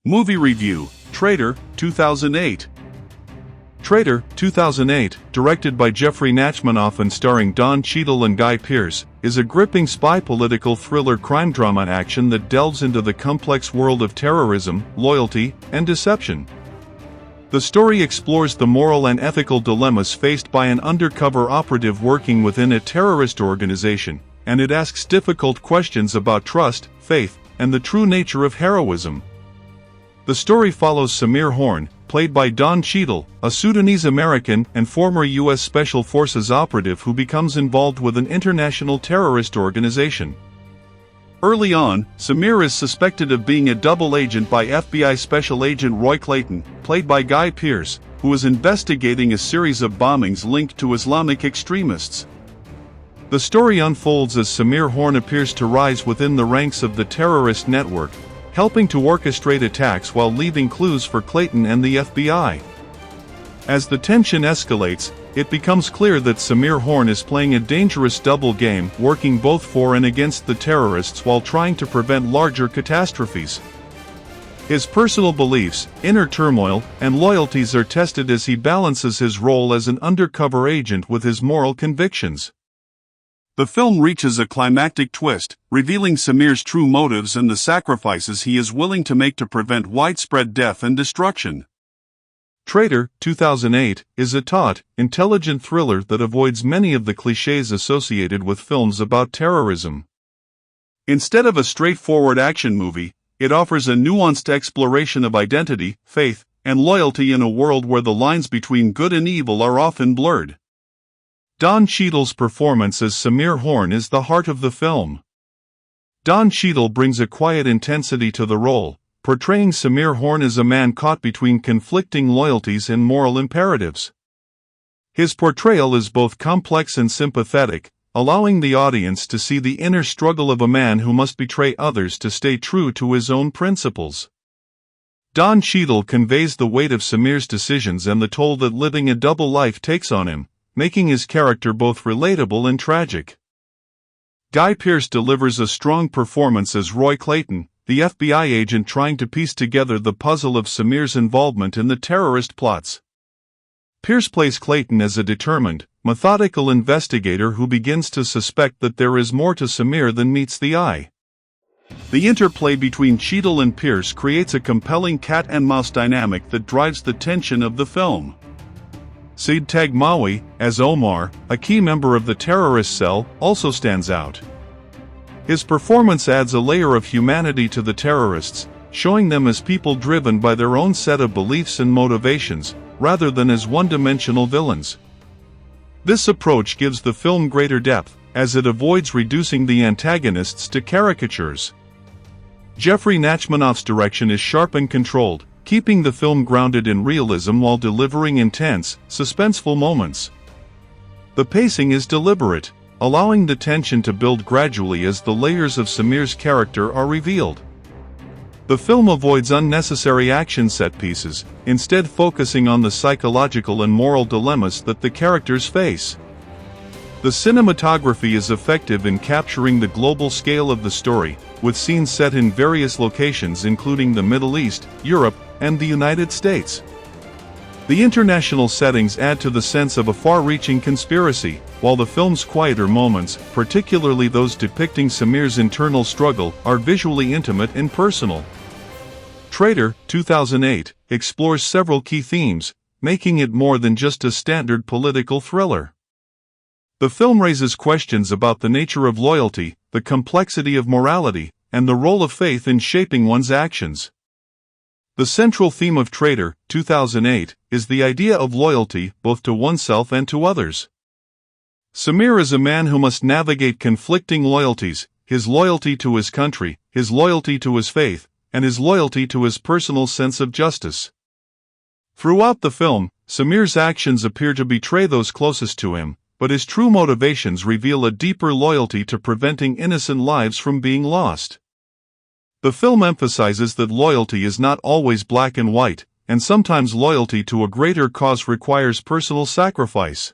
Movie Review, Traitor, 2008. Traitor, 2008, directed by Jeffrey Nachmanoff and starring Don Cheadle and Guy Pearce, is a gripping spy political thriller crime drama action that delves into the complex world of terrorism, loyalty, and deception. The story explores the moral and ethical dilemmas faced by an undercover operative working within a terrorist organization, and it asks difficult questions about trust, faith, and the true nature of heroism. The story follows Samir Horn, played by Don Cheadle, a Sudanese-American and former U.S. Special Forces operative who becomes involved with an international terrorist organization. Early on, Samir is suspected of being a double agent by FBI Special Agent Roy Clayton, played by Guy Pearce, who is investigating a series of bombings linked to Islamic extremists. The story unfolds as Samir Horn appears to rise within the ranks of the terrorist network, helping to orchestrate attacks while leaving clues for Clayton and the FBI. As the tension escalates, it becomes clear that Samir Horn is playing a dangerous double game, working both for and against the terrorists while trying to prevent larger catastrophes. His personal beliefs, inner turmoil, and loyalties are tested as he balances his role as an undercover agent with his moral convictions. The film reaches a climactic twist, revealing Samir's true motives and the sacrifices he is willing to make to prevent widespread death and destruction. Traitor, 2008, is a taut, intelligent thriller that avoids many of the cliches associated with films about terrorism. Instead of a straightforward action movie, it offers a nuanced exploration of identity, faith, and loyalty in a world where the lines between good and evil are often blurred. Don Cheadle's performance as Samir Horn is the heart of the film. Don Cheadle brings a quiet intensity to the role, portraying Samir Horn as a man caught between conflicting loyalties and moral imperatives. His portrayal is both complex and sympathetic, allowing the audience to see the inner struggle of a man who must betray others to stay true to his own principles. Don Cheadle conveys the weight of Samir's decisions and the toll that living a double life takes on him, making his character both relatable and tragic. Guy Pearce delivers a strong performance as Roy Clayton, the FBI agent trying to piece together the puzzle of Samir's involvement in the terrorist plots. Pearce plays Clayton as a determined, methodical investigator who begins to suspect that there is more to Samir than meets the eye. The interplay between Cheadle and Pearce creates a compelling cat-and-mouse dynamic that drives the tension of the film. Said Tagmawi, as Omar, a key member of the terrorist cell, also stands out. His performance adds a layer of humanity to the terrorists, showing them as people driven by their own set of beliefs and motivations, rather than as one-dimensional villains. This approach gives the film greater depth, as it avoids reducing the antagonists to caricatures. Jeffrey Nachmanoff's direction is sharp and controlled, keeping the film grounded in realism while delivering intense, suspenseful moments. The pacing is deliberate, allowing the tension to build gradually as the layers of Samir's character are revealed. The film avoids unnecessary action set pieces, instead focusing on the psychological and moral dilemmas that the characters face. The cinematography is effective in capturing the global scale of the story, with scenes set in various locations including the Middle East, Europe, and the United States. The international settings add to the sense of a far-reaching conspiracy, while the film's quieter moments, particularly those depicting Samir's internal struggle, are visually intimate and personal. Traitor, 2008, explores several key themes, making it more than just a standard political thriller. The film raises questions about the nature of loyalty, the complexity of morality, and the role of faith in shaping one's actions. The central theme of Traitor, 2008, is the idea of loyalty both to oneself and to others. Samir is a man who must navigate conflicting loyalties, his loyalty to his country, his loyalty to his faith, and his loyalty to his personal sense of justice. Throughout the film, Samir's actions appear to betray those closest to him, but his true motivations reveal a deeper loyalty to preventing innocent lives from being lost. The film emphasizes that loyalty is not always black and white, and sometimes loyalty to a greater cause requires personal sacrifice.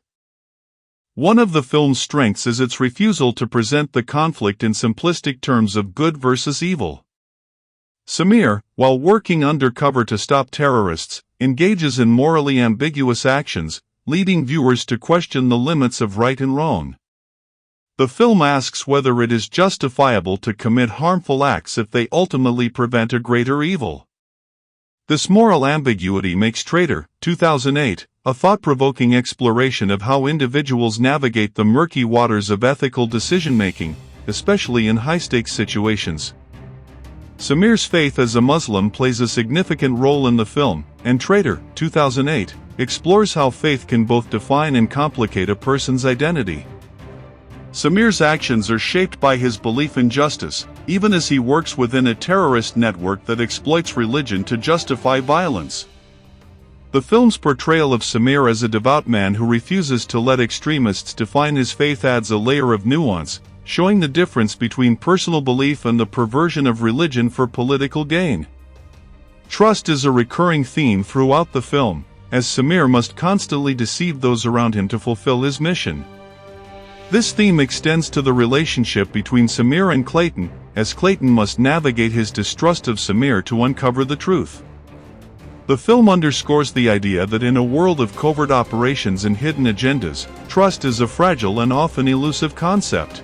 One of the film's strengths is its refusal to present the conflict in simplistic terms of good versus evil. Samir, while working undercover to stop terrorists, engages in morally ambiguous actions, leading viewers to question the limits of right and wrong. The film asks whether it is justifiable to commit harmful acts if they ultimately prevent a greater evil. This moral ambiguity makes Traitor, 2008, a thought-provoking exploration of how individuals navigate the murky waters of ethical decision-making, especially in high-stakes situations. Samir's faith as a Muslim plays a significant role in the film, and Traitor, 2008, explores how faith can both define and complicate a person's identity. Samir's actions are shaped by his belief in justice, even as he works within a terrorist network that exploits religion to justify violence. The film's portrayal of Samir as a devout man who refuses to let extremists define his faith adds a layer of nuance, showing the difference between personal belief and the perversion of religion for political gain. Trust is a recurring theme throughout the film, as Samir must constantly deceive those around him to fulfill his mission. This theme extends to the relationship between Samir and Clayton, as Clayton must navigate his distrust of Samir to uncover the truth. The film underscores the idea that in a world of covert operations and hidden agendas, trust is a fragile and often elusive concept.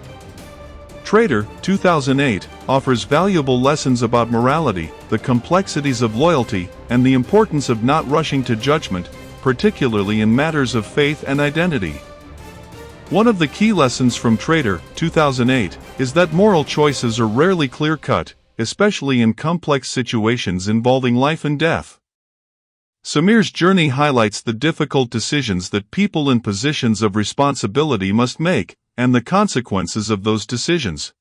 Traitor, 2008, offers valuable lessons about morality, the complexities of loyalty, and the importance of not rushing to judgment, particularly in matters of faith and identity. One of the key lessons from Traitor, 2008, is that moral choices are rarely clear-cut, especially in complex situations involving life and death. Samir's journey highlights the difficult decisions that people in positions of responsibility must make, and the consequences of those decisions.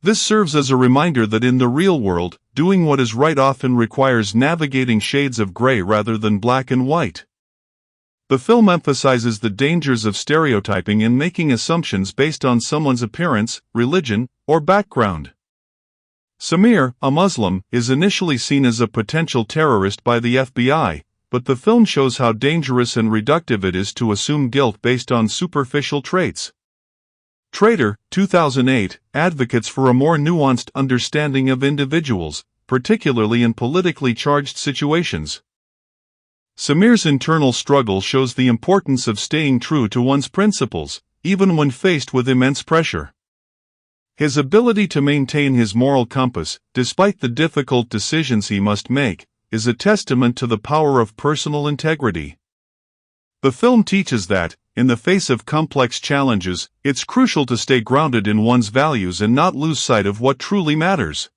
This serves as a reminder that in the real world, doing what is right often requires navigating shades of gray rather than black and white. The film emphasizes the dangers of stereotyping and making assumptions based on someone's appearance, religion, or background. Samir, a Muslim, is initially seen as a potential terrorist by the FBI, but the film shows how dangerous and reductive it is to assume guilt based on superficial traits. Traitor, 2008, advocates for a more nuanced understanding of individuals, particularly in politically charged situations. Samir's internal struggle shows the importance of staying true to one's principles, even when faced with immense pressure. His ability to maintain his moral compass, despite the difficult decisions he must make, is a testament to the power of personal integrity. The film teaches that, in the face of complex challenges, it's crucial to stay grounded in one's values and not lose sight of what truly matters.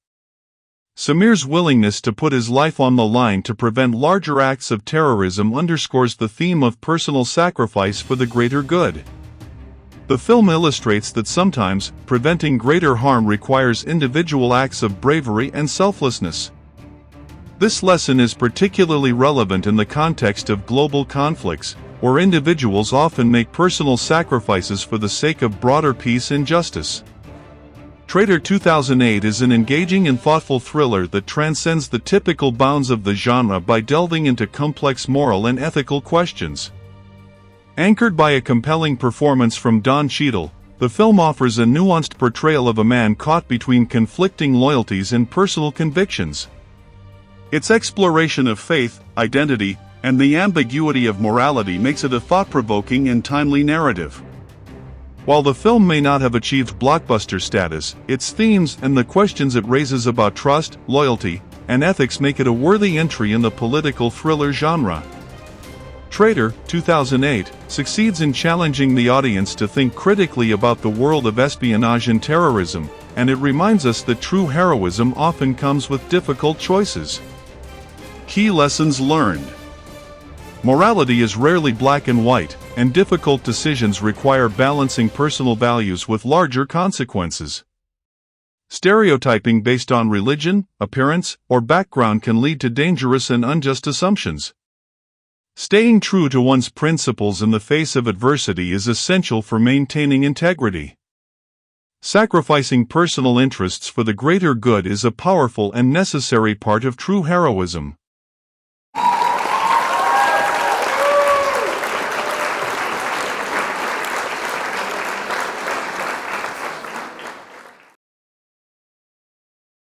Samir's willingness to put his life on the line to prevent larger acts of terrorism underscores the theme of personal sacrifice for the greater good. The film illustrates that sometimes, preventing greater harm requires individual acts of bravery and selflessness. This lesson is particularly relevant in the context of global conflicts, where individuals often make personal sacrifices for the sake of broader peace and justice. Traitor 2008 is an engaging and thoughtful thriller that transcends the typical bounds of the genre by delving into complex moral and ethical questions. Anchored by a compelling performance from Don Cheadle, the film offers a nuanced portrayal of a man caught between conflicting loyalties and personal convictions. Its exploration of faith, identity, and the ambiguity of morality makes it a thought-provoking and timely narrative. While the film may not have achieved blockbuster status, its themes and the questions it raises about trust, loyalty, and ethics make it a worthy entry in the political thriller genre. Traitor, 2008, succeeds in challenging the audience to think critically about the world of espionage and terrorism, and it reminds us that true heroism often comes with difficult choices. Key lessons learned. Morality is rarely black and white, and difficult decisions require balancing personal values with larger consequences. Stereotyping based on religion, appearance, or background can lead to dangerous and unjust assumptions. Staying true to one's principles in the face of adversity is essential for maintaining integrity. Sacrificing personal interests for the greater good is a powerful and necessary part of true heroism.